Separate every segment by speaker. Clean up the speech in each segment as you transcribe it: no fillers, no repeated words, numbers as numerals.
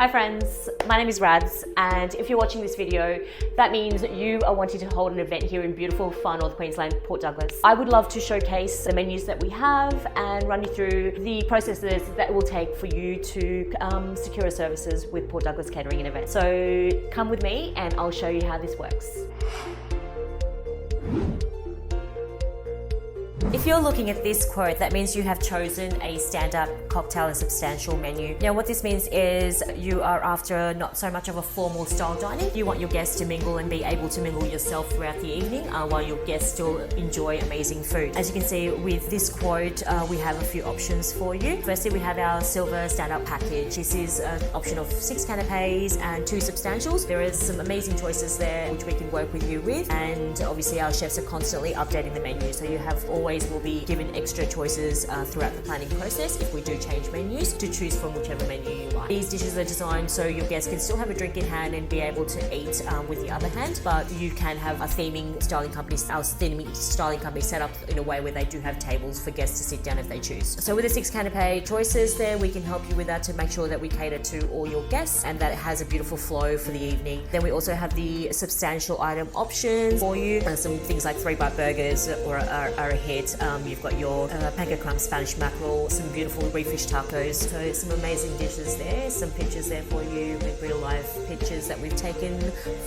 Speaker 1: Hi friends, my name is Rads, and if you're watching this video, that means you are wanting to hold an event here in beautiful far North Queensland, Port Douglas. I would love to showcase the menus that we have and run you through the processes that it will take for you to secure services with Port Douglas Catering and Events. So come with me and I'll show you how this works. If you're looking at this quote, that means you have chosen a stand-up cocktail and substantial menu. Now what this means is you are after not so much of a formal style dining. You want your guests to mingle and be able to mingle yourself throughout the evening while your guests still enjoy amazing food. As you can see with this quote, we have a few options for you. Firstly, we have our silver stand-up package. This is an option of 6 canapes and 2 substantials. There is some amazing choices there which we can work with you with, and obviously our chefs are constantly updating the menu, so you have always will be given extra choices throughout the planning process if we do change menus to choose from whichever menu you like. These dishes are designed so your guests can still have a drink in hand and be able to eat with the other hand, but you can have a theming styling company, our theming styling company set up in a way where they do have tables for guests to sit down if they choose. So with the 6 canapé choices there, we can help you with that to make sure that we cater to all your guests and that it has a beautiful flow for the evening. Then we also have the substantial item options for you, some things like 3-bite burgers are a hit. You've got your pancake crumb Spanish mackerel, some beautiful reef-fish tacos, so some amazing dishes there, some pictures there for you with real life pictures that we've taken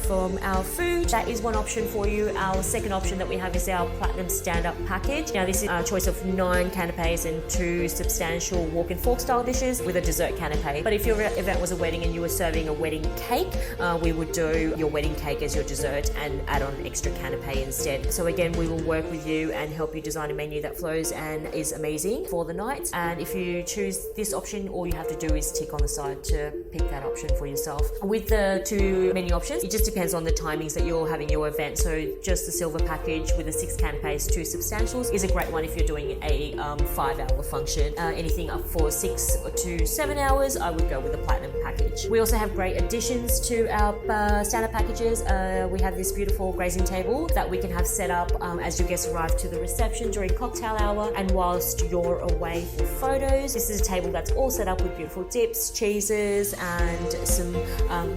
Speaker 1: from our food. That is one option for you. Our second option that we have is our platinum stand-up package. Now this is a choice of 9 canapes and 2 substantial walk and fork style dishes with a dessert canapé. But if your event was a wedding and you were serving a wedding cake, we would do your wedding cake as your dessert and add on an extra canapé instead. So again, we will work with you and help you design a menu that flows and is amazing for the night. And if you choose this option, all you have to do is tick on the side to pick that option for yourself. With the 2 menu options, it just depends on the timings that you're having your event. So just the silver package with the 6 canapes, 2 substantials is a great one if you're doing a 5-hour function. Anything up for 6 to 7 hours, I would go with the platinum package. We also have great additions to our standard packages. We have this beautiful grazing table that we can have set up as your guests arrive to the reception during cocktail hour and whilst you're away for photos. This is a table that's all set up with beautiful dips, cheeses and some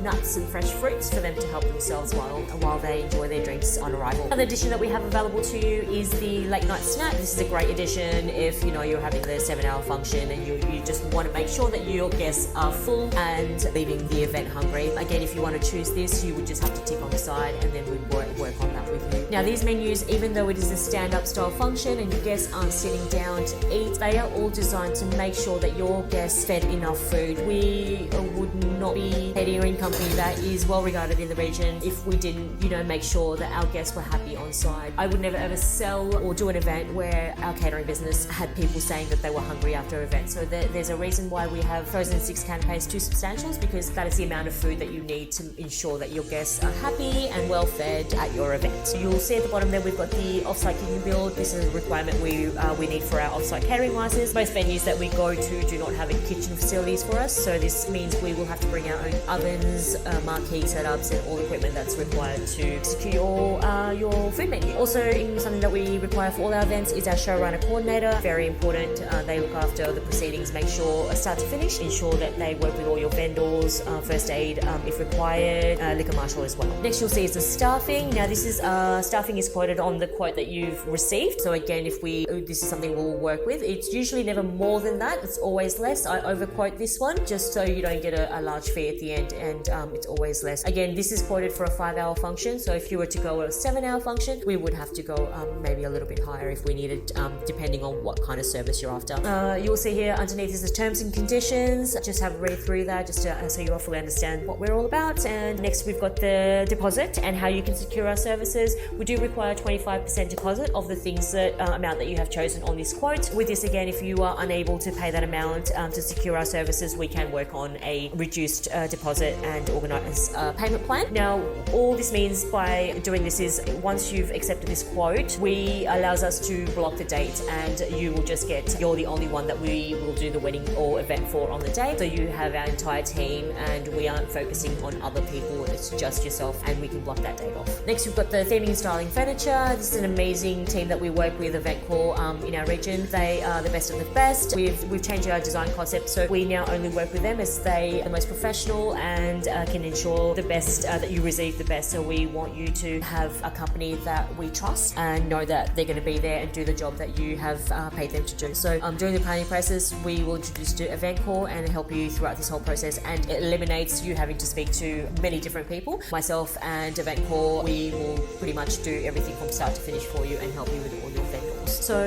Speaker 1: nuts and fresh fruits for them to help themselves while they enjoy their drinks on arrival. Another addition that we have available to you is the late night snack. This is a great addition if you know you're having the 7-hour function and you just want to make sure that your guests are full and leaving the event hungry. Again, if you want to choose this, you would just have to tick on the side and then we'd work on that with you. Now these menus, even though it is a stand-up style function and your guests aren't sitting down to eat, they are all designed to make sure that your guests fed enough food. We would not be a catering company that is well regarded in the region if we didn't, make sure that our guests were happy on site. I would never ever sell or do an event where our catering business had people saying that they were hungry after an event. So there's a reason why we have frozen 6 canapes, 2 substantials, because that is the amount of food that you need to ensure that your guests are happy and well fed at your event. So you'll see at the bottom there we've got the off-site kitchen build. This is a requirement we need for our off-site catering license. Most venues that we go to do not have a kitchen facilities for us, so this means we will have to bring our own ovens, marquee setups and all equipment that's required to secure your food menu. Also, something that we require for all our events is our showrunner coordinator. Very important. They look after the proceedings, make sure start to finish, ensure that they work with all your vendors, first aid if required, liquor marshal as well. Next you'll see is the staffing. Now this is staffing is quoted on the quote that you've received. So again, this is something we'll work with. It's usually never more than that. It's always less. I overquote this one just so you don't get a large fee at the end, and it's always less. Again, this is quoted for a 5-hour function. So if you were to go a 7-hour function, we would have to go maybe a little bit higher if we needed, depending on what kind of service you're after. You'll see here underneath is the terms and conditions. Just have a read through that just so you all fully understand what we're all about. And next we've got the deposit and how you can secure our services. We do require 25% deposit of the things amount that you have chosen on this quote. With this again, if you are unable to pay that amount to secure our services, we can work on a reduced deposit and organise a payment plan. Now all this means by doing this is once you've accepted this quote, allows us to block the date and you will just you're the only one that we will do the wedding or event for on the day. So you have our entire team and we aren't focusing on other people, it's just yourself and we can block that date off. Next we've got the theming and styling furniture. This is an amazing team that we work with with Eventcore in our region. They are the best of the best. We've changed our design concept, so we now only work with them as they are the most professional and can ensure the best, that you receive the best. So we want you to have a company that we trust and know that they're going to be there and do the job that you have paid them to do. So during the planning process, we will introduce you to Eventcore and help you throughout this whole process, and it eliminates you having to speak to many different people. Myself and Eventcore, we will pretty much do everything from start to finish for you and help you with all your vendors. So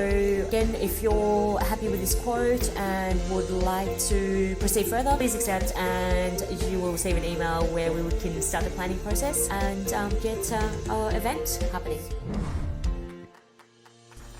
Speaker 1: again, if you're happy with this quote and would like to proceed further, please accept, and you will receive an email where we can start the planning process and get our event happening.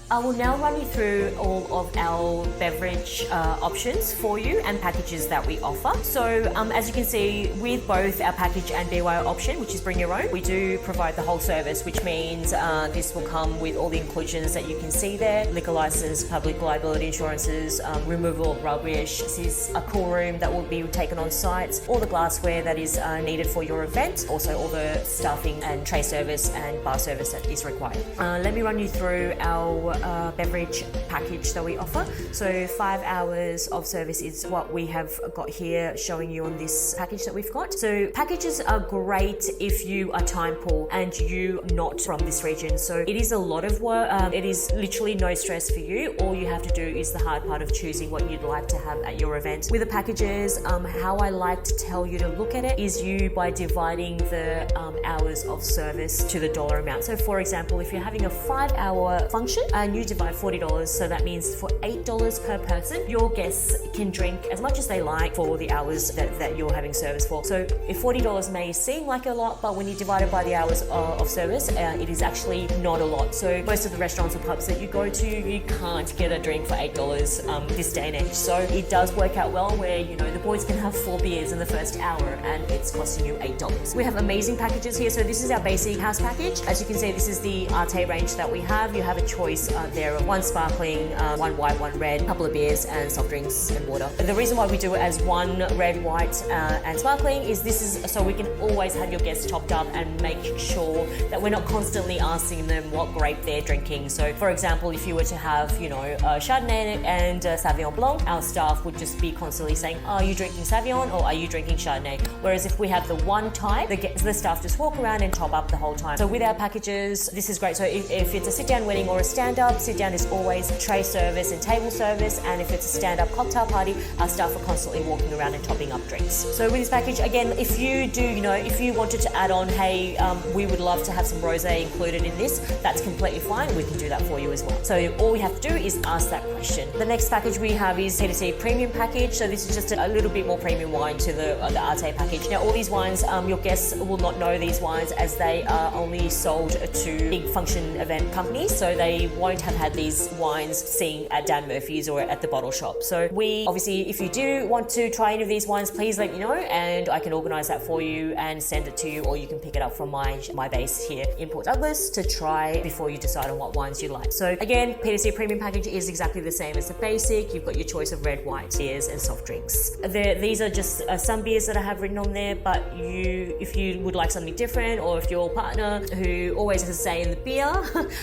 Speaker 1: I will now run you through all of our beverage options for you and packages that we offer. So as you can see, with both our package and BYO option, which is bring your own, we do provide the whole service, which means this will come with all the inclusions that you can see there: liquor license, public liability insurances, removal of rubbish. This is a cool room that will be taken on site, all the glassware that is needed for your event, also all the staffing and tray service and bar service that is required. Let me run you through our beverage package that we offer. So 5 hours of service is what we have got here showing you on this package that we've got. So packages are great if you are time poor and you not from this region. So it is a lot of work. It is literally no stress for you. All you have to do is the hard part of choosing what you'd like to have at your event. With the packages, how I like to tell you to look at it is you by dividing the hours of service to the dollar amount. So for example, if you're having a 5-hour function and you divide $40, so that means for $8 per person, your guests can drink as much as they like for the hours that you're having service for. So if $40 may seem like a lot, but when you divide it by the hours of service, it is actually not a lot. So most of the restaurants and pubs that you go to, you can't get a drink for $8 this day and age. So it does work out well where, you know, the boys can have 4 beers in the first hour and it's costing you $8. We have amazing packages here. So this is our basic house package. As you can see, this is the Arte range that we have. You have a choice there of 1 sparkling, 1 white, 1 red, a couple of beers and soft drinks and water. The reason why we do it as 1 red, white and sparkling is this is so we can always have your guests topped up and make sure that we're not constantly asking them what grape they're drinking. So for example, if you were to have, you know, Chardonnay and Sauvignon Blanc, our staff would just be constantly saying, are you drinking Sauvignon or are you drinking Chardonnay? Whereas if we have the one type, the staff just walk around and top up the whole time. So with our packages, this is great. So if it's a sit-down wedding or a stand-up, sit-down is always tray service and table service, and if it's a stand-up cocktail party, our staff are constantly walking around and topping up drinks. So with this package, again, if you do, you know, if you wanted to add on, hey, we would love to have some rosé included in this, that's completely fine. We can do that for you as well. So all we have to do is ask that question. The next package we have is P2C Premium Package. So this is just a little bit more premium wine to the Arte package. Now all these wines, your guests will not know these wines as they are only sold to big function event companies. So they won't have had these wines seen at Dan Murphy's or at the bottle shop. So we obviously, if you do want to try any of these wines, please let me know and I can organise that for you and send it to you, or you can pick it up from my base here in Port Douglas to try before you decide on what wines you like. So again, P2C Premium Package is exactly the same as the basic. You've got your choice of red, white, beers and soft drinks. These are just some beers that I have written on there, but if you would like something different, or if your partner who always has a say in the beer,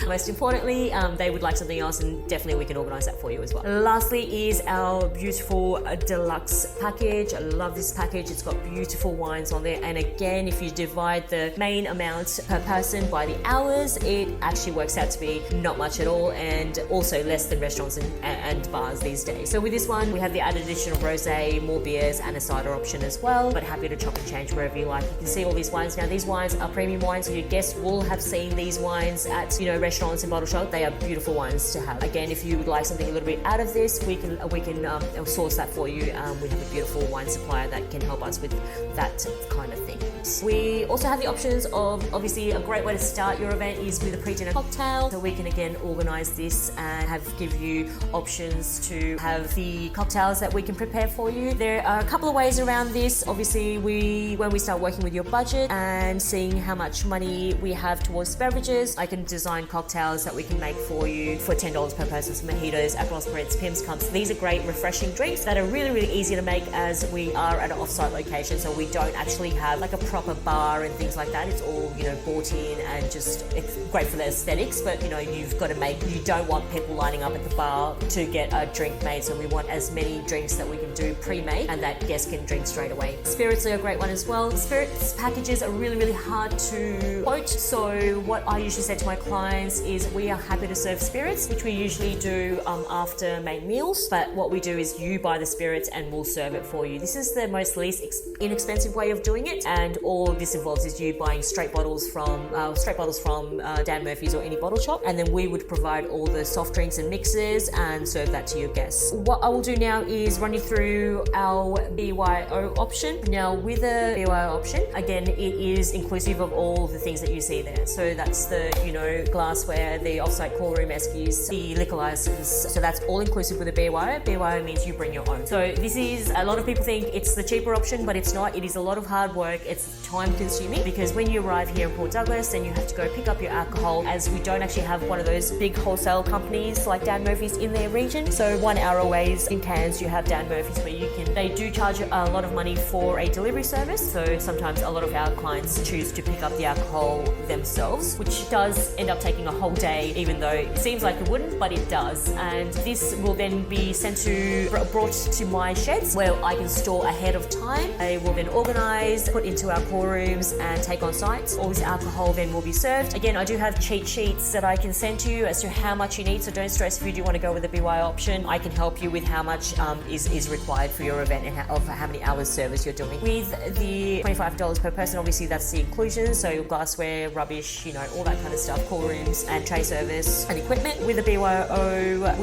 Speaker 1: most importantly, they would like something else, and definitely we can organise that for you as well. Lastly is our beautiful deluxe package. I love this package. It's got beautiful wines on there, and again, if you divide the main amount per person by the hours, it actually works out to be not much at all, and also less than restaurants and bars these days. So with this one, we have the added addition of rosé, more beers and a cider option as well, but happy to chop and change wherever you like. You can see all these wines. Now these wines are premium wines, so your guests will have seen these wines at, you know, restaurants and bottle shop. They are beautiful wines to have. Again, if you would like something a little bit out of this, we can source that for you. We have a beautiful wine supplier that can help us with that kind of thing. We also have the options of, obviously, a great way to start your event is with a pre-dinner cocktail. So we can again organise this and give you options to have the cocktails that we can prepare for you. There are a couple of ways around this. Obviously, when we start working with your budget and seeing how much money we have towards beverages, I can design cocktails that we can make for for you for $10 per person. So mojitos, Aperol Spritz, Pimm's Cups. These are great refreshing drinks that are really, really easy to make, as we are at an off-site location, so we don't actually have like a proper bar and things like that. It's all, you know, bought in, and just it's great for the aesthetics, but you know, you've got to you don't want people lining up at the bar to get a drink made, so we want as many drinks that we can do pre-made and that guests can drink straight away. Spirits are a great one as well. Spirits packages are really, really hard to quote, so what I usually say to my clients is we are happy to serve spirits, which we usually do after main meals, but what we do is you buy the spirits and we'll serve it for you. This is the least inexpensive way of doing it, and all this involves is you buying straight bottles from Dan Murphy's or any bottle shop, and then we would provide all the soft drinks and mixes and serve that to your guests. What I will do now is run you through our BYO option. Now with a BYO option, again, it is inclusive of all the things that you see there. So that's the, you know, glassware, the offsite call room eskies, the liquor license. So that's all inclusive with a BYO. BYO means you bring your own. So this is, a lot of people think it's the cheaper option, but it's not. It is a lot of hard work. It's time consuming, because when you arrive here in Port Douglas, then you have to go pick up your alcohol, as we don't actually have one of those big wholesale companies like Dan Murphy's in their region. So 1 hour away in Cairns, you have Dan Murphy's where you can, they do charge a lot of money for a delivery service. So sometimes a lot of our clients choose to pick up the alcohol themselves, which does end up taking a whole day, even though it seems like it wouldn't, but it does. And this will then be brought to my sheds where I can store ahead of time. They will then organize, put into our call rooms and take on site. All this alcohol then will be served. Again, I do have cheat sheets that I can send to you as to how much you need, so don't stress if you do want to go with the BY option. I can help you with how much is required for your event and how many hours service you're doing. With the $25 per person, obviously that's the inclusion, so your glassware, rubbish, you know, all that kind of stuff, call rooms and tray service and equipment. With the BYO,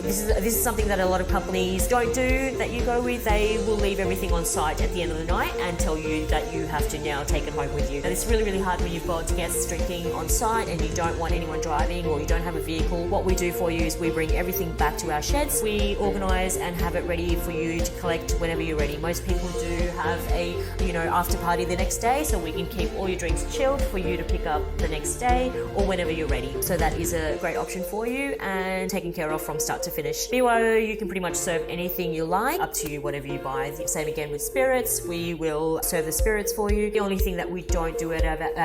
Speaker 1: this is something that a lot of companies don't do that you go with. They will leave everything on site at the end of the night and tell you that you have to now take it home with you. And it's really, really hard when you've got guests drinking on site and you don't want anyone driving, or you don't have a vehicle. What we do for you is we bring everything back to our sheds. We organise and have it ready for you to collect whenever you're ready. Most people do have a, you know, after party the next day, so we can keep all your drinks chilled for you to pick up the next day or whenever you're ready. So that is a great option for you and taken care of from start to finish. BYO, you can pretty much serve anything you like, up to you, whatever you buy. Same again with spirits. We will serve the spirits for you. The only thing that we don't do at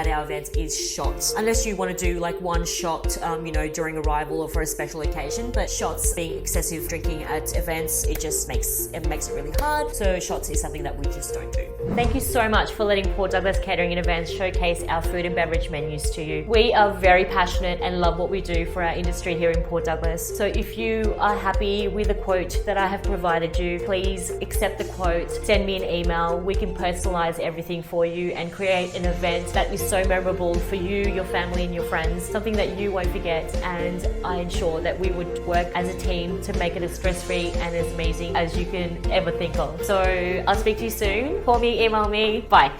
Speaker 1: our events is shots, unless you want to do like one shot, you know, during arrival or for a special occasion. But shots, being excessive drinking at events, it makes it really hard. So shots is something that we just don't do. Thank you so much for letting Port Douglas Catering and Events showcase our food and beverage menus to you. We are very passionate and love what we do for our industry here in Port Douglas. So if you are happy with the quote that I have provided you, please accept the quote, send me an email. We can personalize everything for you and create an event that is so memorable for you, your family and your friends, something that you won't forget. And I ensure that we would work as a team to make it as stress-free and as amazing as you can ever think of. So I'll speak to you soon. Call me, email me. Bye.